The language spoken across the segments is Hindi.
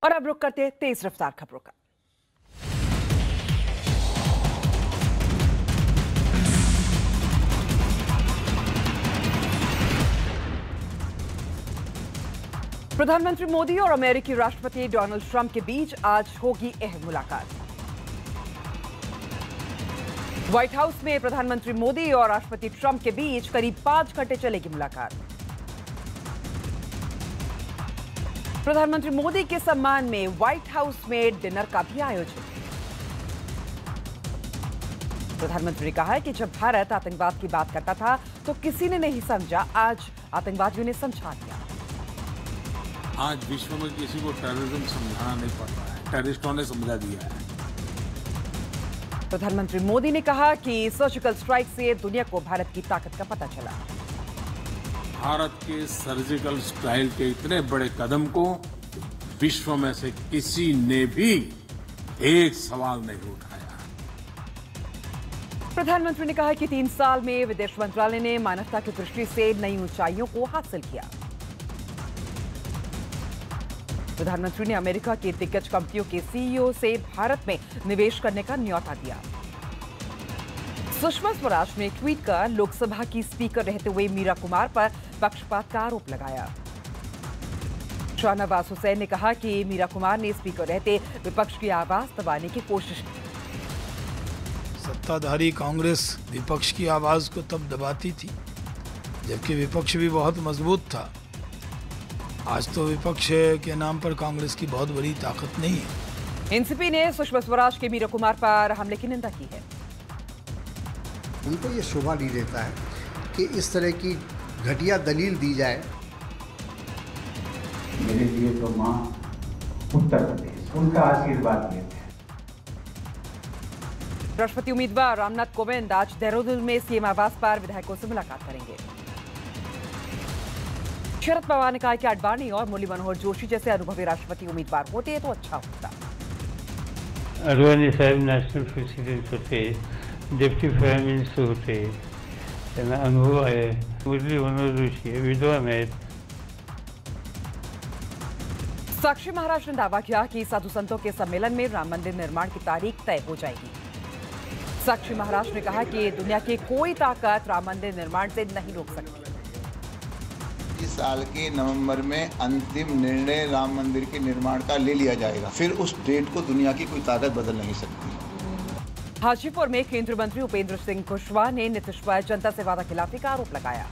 और अब रुक करते हैं तेज रफ्तार खबरों का। प्रधानमंत्री मोदी और अमेरिकी राष्ट्रपति डोनाल्ड ट्रंप के बीच आज होगी अहम मुलाकात। व्हाइट हाउस में प्रधानमंत्री मोदी और राष्ट्रपति ट्रंप के बीच करीब 5 घंटे चलेगी मुलाकात। प्रधानमंत्री मोदी के सम्मान में व्हाइट हाउस में डिनर का भी आयोजन। प्रधानमंत्री ने कहा है कि जब भारत आतंकवाद की बात करता था तो किसी ने नहीं समझा, आज आतंकवादियों ने समझा दिया। आज विश्व में किसी को टेररिज्म समझाना नहीं पड़ रहा है, टेररिस्टों ने समझा दिया है। प्रधानमंत्री मोदी ने कहा कि सर्जिकल स्ट्राइक से दुनिया को भारत की ताकत का पता चला। भारत के सर्जिकल स्ट्राइक के इतने बड़े कदम को विश्व में से किसी ने भी एक सवाल नहीं उठाया। प्रधानमंत्री ने कहा कि 3 साल में विदेश मंत्रालय ने मानवता की दृष्टि से नई ऊंचाइयों को हासिल किया। प्रधानमंत्री ने अमेरिका की दिग्गज कंपनियों के सीईओ से भारत में निवेश करने का न्योता दिया। सुषमा स्वराज ने ट्वीट कर लोकसभा की स्पीकर रहते हुए मीरा कुमार पर पक्षपात का आरोप लगाया। शाहनवाज हुसैन ने कहा कि मीरा कुमार ने स्पीकर रहते विपक्ष की आवाज दबाने की कोशिश की। सत्ताधारी कांग्रेस विपक्ष की आवाज को तब दबाती थी जबकि विपक्ष भी बहुत मजबूत था। आज तो विपक्ष के नाम पर कांग्रेस की बहुत बड़ी ताकत नहीं है। एनसीपी ने सुषमा स्वराज के मीरा कुमार पर हमले की निंदा की है। उनको ये शोभा नहीं देता है कि इस तरह की घटिया दलील दी जाए। मेरे लिए तो मां उत्तर प्रदेश, उनका आशीर्वाद लेते हैं। राष्ट्रपति उम्मीदवार रामनाथ कोविंद आज देहरादून में सीएम आवास पर विधायकों से मुलाकात करेंगे। शरद पवार ने कहा कि आडवाणी और मुरली मनोहर जोशी जैसे अनुभवी राष्ट्रपति उम्मीदवार होते तो अच्छा होता। आडवाणी साहेब नॅशनल प्रेसिडेंट होते, डेप्टी प्राईम मिनिस्टर होते, त्यांना अनुभव आहे। मुरली मनोहर जोशी विद्वान आहेत। साक्षी महाराज ने दावा किया कि साधु संतों के सम्मेलन में राम मंदिर निर्माण की तारीख तय हो जाएगी। साक्षी महाराज ने कहा कि दुनिया की कोई ताकत राम मंदिर निर्माण से नहीं रोक सकती। इस साल के नवंबर में अंतिम निर्णय राम मंदिर के निर्माण का ले लिया जाएगा, फिर उस डेट को दुनिया की कोई ताकत बदल नहीं सकती। हाजीपुर में केंद्रीय मंत्री उपेंद्र सिंह कुशवाहा ने नीतीश पर जनता से वादा खिलाफी का आरोप लगाया।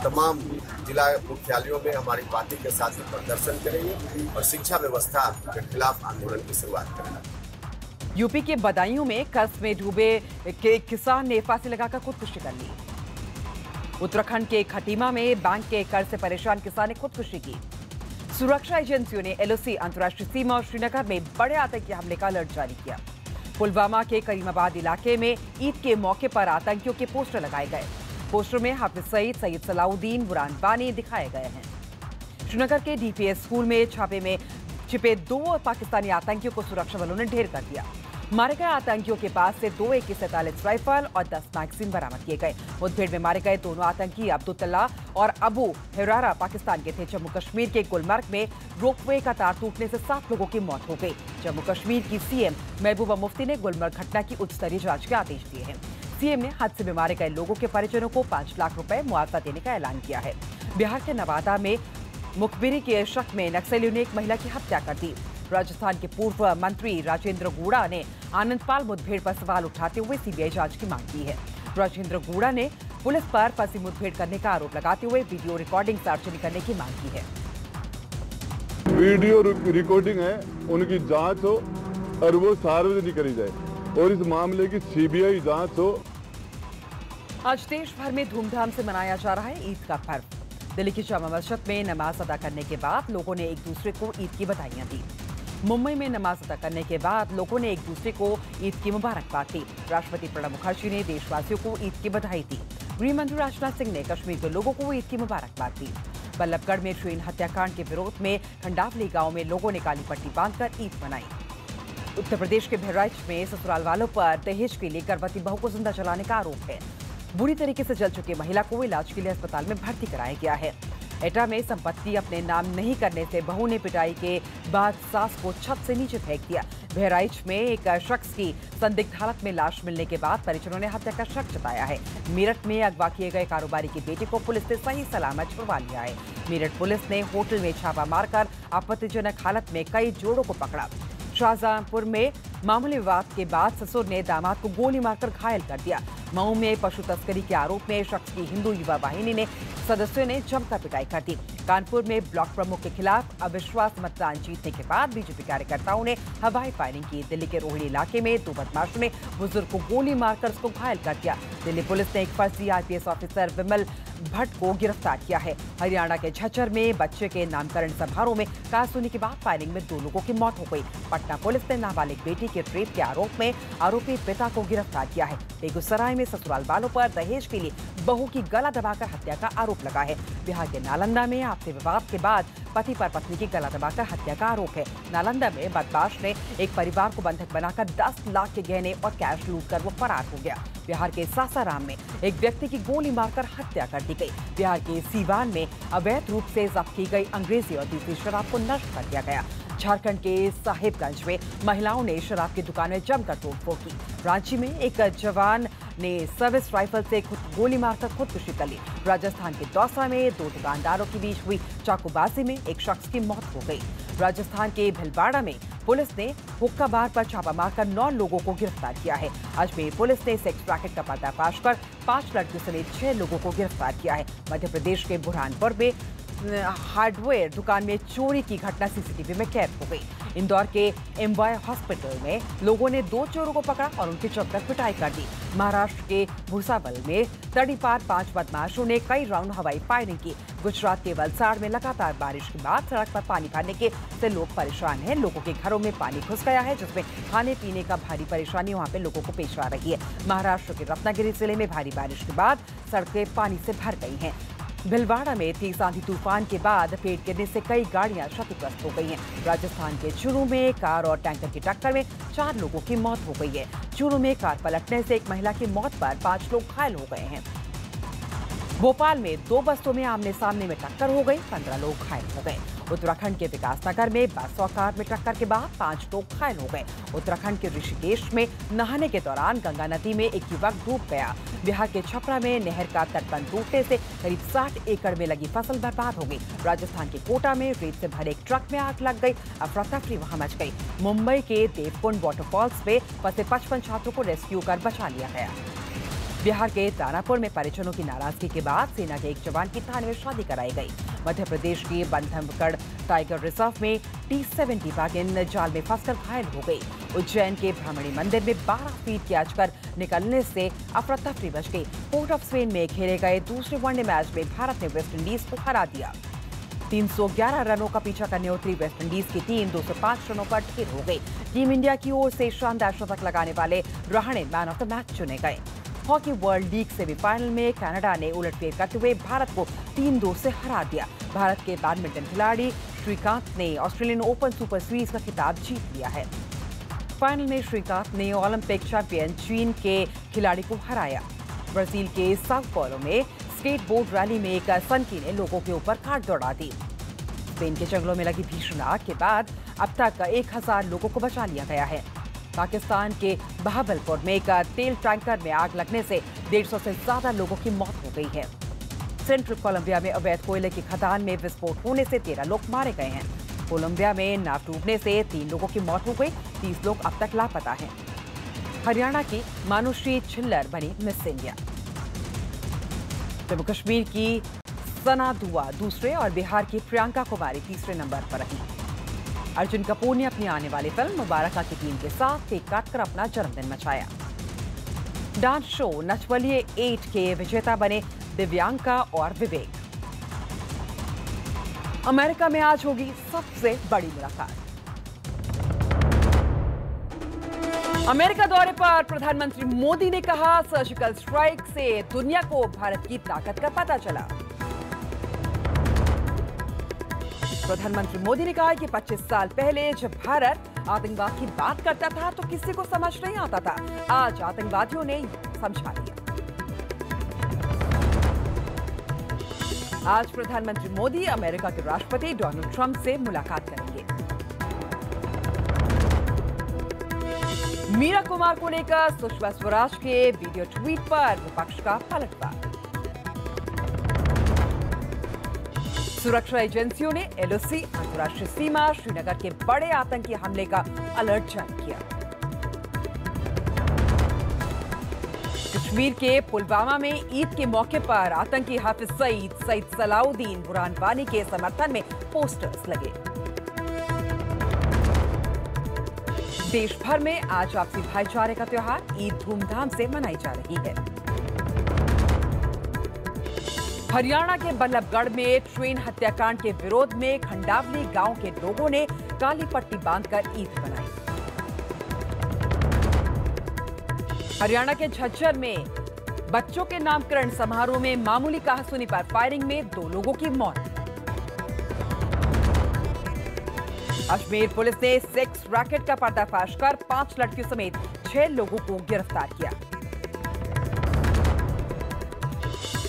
तमाम जिला मुख्यालयों में हमारी पार्टी के साथ प्रदर्शन करेंगे और शिक्षा व्यवस्था के खिलाफ आंदोलन की शुरुआत करेंगे। यूपी के बदायूं में कर्ज में डूबे किसान ने फांसी लगाकर खुदकुशी कर ली। उत्तराखंड के खटीमा में बैंक के कर्ज से परेशान किसान ने खुदकुशी की। सुरक्षा एजेंसियों ने एलओसी अंतर्राष्ट्रीय सीमा और श्रीनगर में बड़े आतंकी हमले का अलर्ट जारी किया। पुलवामा के करीमाबाद इलाके में ईद के मौके पर आतंकियों के पोस्टर लगाए गए। पोस्टर में हाफिज सईद, सैयद सलाउद्दीन, बुरहान वानी दिखाए गए हैं। श्रीनगर के डीपीएस स्कूल में छापे में छिपे 2 पाकिस्तानी आतंकियों को सुरक्षा बलों ने ढेर कर दिया। मारे गए आतंकियों के पास से 2 AK-47 राइफल और 10 मैगजीन बरामद किए गए। मुठभेड़ में मारे गए दोनों आतंकी अब्दुल्ला और अबू हिरारा पाकिस्तान के थे। जम्मू कश्मीर के गुलमर्ग में रोपवे का तार टूटने से 7 लोगों की मौत हो गई। जम्मू कश्मीर की सीएम महबूबा मुफ्ती ने गुलमर्ग घटना की उच्च स्तरीय जांच के आदेश दिए हैं। सीएम ने हादसे में मारे गए लोगों के परिजनों को 5 लाख रुपए मुआवजा देने का ऐलान किया है। बिहार के नवादा में मुखबिरी के शक में नक्सलियों ने एक महिला की हत्या कर दी। राजस्थान के पूर्व मंत्री राजेंद्र गूड़ा ने आनंदपाल मुठभेड़ पर सवाल उठाते हुए सीबीआई जांच की मांग की है। राजेंद्र गूड़ा ने पुलिस पर फंसी मुठभेड़ करने का आरोप लगाते हुए वीडियो रिकॉर्डिंग सार्वजनिक करने की मांग की है। वीडियो रिकॉर्डिंग है, उनकी जांच हो और वो सार्वजनिक करी जाए और इस मामले की सीबीआई जांच हो। आज देश भर में धूमधाम से मनाया जा रहा है ईद का पर्व। दिल्ली की जामा मस्जिद में नमाज अदा करने के बाद लोगों ने एक दूसरे को ईद की बधाइयां दी। मुंबई में नमाज अदा करने के बाद लोगों ने एक दूसरे को ईद की मुबारकबाद दी। राष्ट्रपति प्रणब मुखर्जी ने देशवासियों को ईद की बधाई दी। गृह मंत्री राजनाथ सिंह ने कश्मीर के लोगों को ईद की मुबारकबाद दी। बल्लभगढ़ में ट्रेन हत्याकांड के विरोध में खंडावली गांव में लोगों ने काली पट्टी बांधकर ईद मनाई। उत्तर प्रदेश के बहराइच में ससुराल वालों पर दहेज के लिए गर्भवती बहू को जिंदा जलाने का आरोप है। बुरी तरीके से जल चुकी महिला को इलाज के लिए अस्पताल में भर्ती कराया गया है। एटा में संपत्ति अपने नाम नहीं करने से बहू ने पिटाई के बाद सास को छत से नीचे फेंक दिया। बहराइच में एक शख्स की संदिग्ध हालत में लाश मिलने के बाद परिजनों ने हत्या का शक जताया है। मेरठ में अगवा किए गए कारोबारी की बेटी को पुलिस ने सही सलामत छुड़वा लिया है। मेरठ पुलिस ने होटल में छापा मारकर आपत्तिजनक हालत में कई जोड़ों को पकड़ा। शाहजहांपुर में मामूली विवाद के बाद ससुर ने दामाद को गोली मारकर घायल कर दिया। मऊ में पशु तस्करी के आरोप में शख्स की हिंदू युवा वाहिनी ने सदस्यों ने जमकर पिटाई कर दी। कानपुर में ब्लॉक प्रमुख के खिलाफ अविश्वास मतदान जीतने के बाद बीजेपी कार्यकर्ताओं ने हवाई फायरिंग की। दिल्ली के रोहिणी इलाके में 2 बदमाशों ने बुजुर्ग को गोली मारकर उसको घायल कर दिया। दिल्ली पुलिस ने एक फर्जी IPS ऑफिसर विमल भट्ट को गिरफ्तार किया है। हरियाणा के झज्जर में बच्चे के नामकरण समारोह में कार सुनने के बाद फायरिंग में 2 लोगों की मौत हो गई। पटना पुलिस ने नाबालिग बेटी के रेप के आरोप में आरोपी पिता को गिरफ्तार किया है। बेगूसराय में ससुराल वालों पर दहेज के लिए बहू की गला दबाकर हत्या का आरोप लगा है। बिहार के नालंदा में आपसी विवाद के बाद पति पर पत्नी की गला दबाकर हत्या का आरोप है। नालंदा में बदमाश ने एक परिवार को बंधक बनाकर 10 लाख के गहने और कैश लूटकर वो फरार हो गया। बिहार के सासाराम में एक व्यक्ति की गोली मारकर हत्या कर दी गई। बिहार के सीवान में अवैध रूप से जब्त की गई अंग्रेजी और देसी शराब को नष्ट कर दिया गया। झारखंड के साहिबगंज में महिलाओं ने शराब की दुकान में जमकर तोड़फोड़ की। रांची में एक जवान ने सर्विस राइफल से गोली मारकर खुदकुशी कर ली। राजस्थान के दौसा में 2 दुकानदारों के बीच हुई चाकूबाजी में एक शख्स की मौत हो गई। राजस्थान के भिलवाड़ा में पुलिस ने हुक्का बार पर छापा मारकर 9 लोगों को गिरफ्तार किया है। अजमेर पुलिस ने सेक्स रैकेट का पर्दाफाश कर 5 लड़कियों समेत 6 लोगों को गिरफ्तार किया है। मध्य प्रदेश के बुरहानपुर में हार्डवेयर दुकान में चोरी की घटना CCTV में कैद हो गई। इंदौर के MY हॉस्पिटल में लोगों ने 2 चोरों को पकड़ा और उनकी जमकर पिटाई कर दी। महाराष्ट्र के भूसावल में तड़ीपार 5 बदमाशों ने कई राउंड हवाई फायरिंग की। गुजरात के वलसाड़ में लगातार बारिश के बाद सड़क पर पानी भरने से लोग परेशान हैं। लोगों के घरों में पानी घुस गया है, जिसमें खाने पीने का भारी परेशानी वहां पे लोगों को पेश आ रही है। महाराष्ट्र के रत्नागिरी जिले में भारी बारिश के बाद सड़कें पानी से भर गई हैं। भिलवाड़ा में तेज आंधी तूफान के बाद पेड़ गिरने से कई गाड़ियां क्षतिग्रस्त हो गई हैं। राजस्थान के चूरू में कार और टैंकर की टक्कर में 4 लोगों की मौत हो गई है। चूरू में कार पलटने से एक महिला की मौत पर 5 लोग घायल हो गए हैं। भोपाल में 2 बसों में आमने सामने में टक्कर हो गई, 15 लोग घायल हो गए। उत्तराखंड के विकासनगर में बस और कार में टक्कर के बाद 5 लोग घायल हो गए। उत्तराखंड के ऋषिकेश में नहाने के दौरान गंगा नदी में एक युवक डूब गया। बिहार के छपरा में नहर का तटबंध टूटने से करीब 60 एकड़ में लगी फसल बर्बाद हो गई। राजस्थान के कोटा में रेत से भरे एक ट्रक में आग लग गई, अफरा-तफरी वहां मच गई। मुंबई के देवकुंड वाटरफॉल्स में फंसे 55 छात्रों को रेस्क्यू कर बचा लिया गया। बिहार के दानापुर में परिजनों की नाराजगी के बाद सेना के एक जवान की थाने में शादी कराई गई। मध्य प्रदेश के बंधवगढ़ टाइगर रिजर्व में T-70 वागिन जाल में फंसकर घायल हो गई। उज्जैन के ब्राह्मणी मंदिर में 12 फीट की अजगर निकलने से अफरा तफरी मच गई। पोर्ट ऑफ स्पेन में खेले गए दूसरे वनडे मैच में भारत ने वेस्टइंडीज को हरा दिया। 311 रनों का पीछा करने उतरी वेस्टइंडीज की टीम 205 रनों पर ढेर हो गई। टीम इंडिया की ओर से शानदार शतक लगाने वाले Rahane man of the match चुने गए। हॉकी वर्ल्ड लीग सेमीफाइनल में कनाडा ने उलटफेर करते हुए भारत को 3-2 से हरा दिया। भारत के बैडमिंटन खिलाड़ी श्रीकांत ने ऑस्ट्रेलियन ओपन सुपर सीरीज का खिताब जीत लिया है। फाइनल में श्रीकांत ने ओलंपिक चैंपियन चीन के खिलाड़ी को हराया। ब्राजील के साओ पाउलो में स्केटबोर्ड रैली में एक सनकी ने लोगों के ऊपर कार दौड़ा दी। स्पेन के जंगलों में लगी भीषण आग के बाद अब तक 1000 लोगों को बचा लिया गया है। पाकिस्तान के बहावलपुर में एक तेल टैंकर में आग लगने से 150 से ज्यादा लोगों की मौत हो गई है। सेंट्रल कोलंबिया में अवैध कोयले की खदान में विस्फोट होने से 13 लोग मारे गए हैं। कोलंबिया में नाव डूबने से 3 लोगों की मौत हो गई, 30 लोग अब तक लापता हैं। हरियाणा की मानुश्री छिल्लर बनी मिस इंडिया। जम्मू कश्मीर की सना दुआ दूसरे और बिहार की प्रियंका कुमारी तीसरे नंबर पर रही। अर्जुन कपूर ने अपनी आने वाली फिल्म मुबारका की टीम के साथ केक काटकर अपना जन्मदिन मचाया। डांस शो नचबलिए 8 के विजेता बने दिव्यांका और विवेक। अमेरिका में आज होगी सबसे बड़ी मुलाकात। अमेरिका दौरे पर प्रधानमंत्री मोदी ने कहा, सर्जिकल स्ट्राइक से दुनिया को भारत की ताकत का पता चला। प्रधानमंत्री मोदी ने कहा कि 25 साल पहले जब भारत आतंकवाद की बात करता था तो किसी को समझ नहीं आता था, आज आतंकवादियों ने समझा लिया। आज प्रधानमंत्री मोदी अमेरिका के राष्ट्रपति डोनाल्ड ट्रंप से मुलाकात करेंगे। मीरा कुमार को लेकर सुषमा स्वराज के वीडियो ट्वीट पर विपक्ष का पलटवार। सुरक्षा एजेंसियों ने एलओसी अंतर्राष्ट्रीय सीमा श्रीनगर के बड़े आतंकी हमले का अलर्ट जारी किया। कश्मीर के पुलवामा में ईद के मौके पर आतंकी हाफिज सईद सलाउद्दीन बुरहान वानी के समर्थन में पोस्टर्स लगे। देश भर में आज आपसी भाईचारे का त्योहार ईद धूमधाम से मनाई जा रही है। हरियाणा के बल्लभगढ़ में ट्रेन हत्याकांड के विरोध में खंडावली गांव के लोगों ने काली पट्टी बांधकर ईद मनाई। हरियाणा के झज्जर में बच्चों के नामकरण समारोह में मामूली कहासुनी पर फायरिंग में 2 लोगों की मौत। अजमेर पुलिस ने सेक्स रैकेट का पर्दाफाश कर 5 लड़कियों समेत 6 लोगों को गिरफ्तार किया।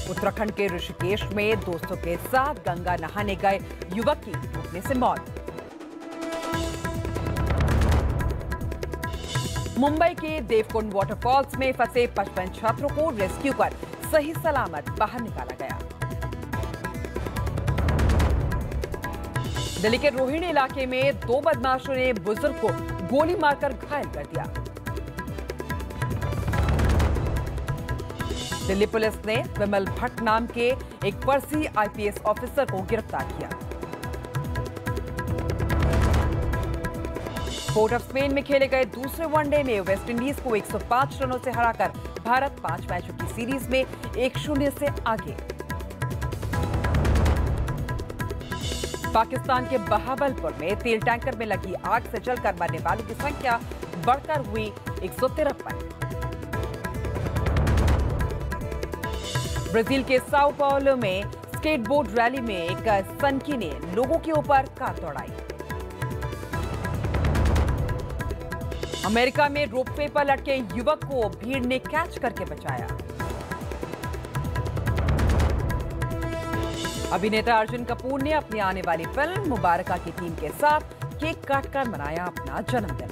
उत्तराखंड के ऋषिकेश में दोस्तों के साथ गंगा नहाने गए युवक की डूबने से मौत। मुंबई के देवकुंड वाटरफॉल्स में फंसे 55 छात्रों को रेस्क्यू कर सही सलामत बाहर निकाला गया। दिल्ली के रोहिणी इलाके में 2 बदमाशों ने बुजुर्ग को गोली मारकर घायल कर दिया। दिल्ली पुलिस ने विमल भट्ट नाम के एक फर्जी आईपीएस ऑफिसर को गिरफ्तार किया। पोर्ट ऑफ स्पेन में खेले गए दूसरे वनडे में वेस्टइंडीज को 105 रनों से हराकर भारत 5 मैचों की सीरीज में 1-0 से आगे। पाकिस्तान के बहावलपुर में तेल टैंकर में लगी आग से जलकर मरने वालों की संख्या बढ़कर हुई 153। ब्राजील के साओ पाउलो में स्केटबोर्ड रैली में एक सनकी ने लोगों के ऊपर कार दौड़ाई। अमेरिका में रोपवे पर लटके युवक को भीड़ ने कैच करके बचाया। अभिनेता अर्जुन कपूर ने अपनी आने वाली फिल्म मुबारका की टीम के साथ केक काटकर मनाया अपना जन्मदिन।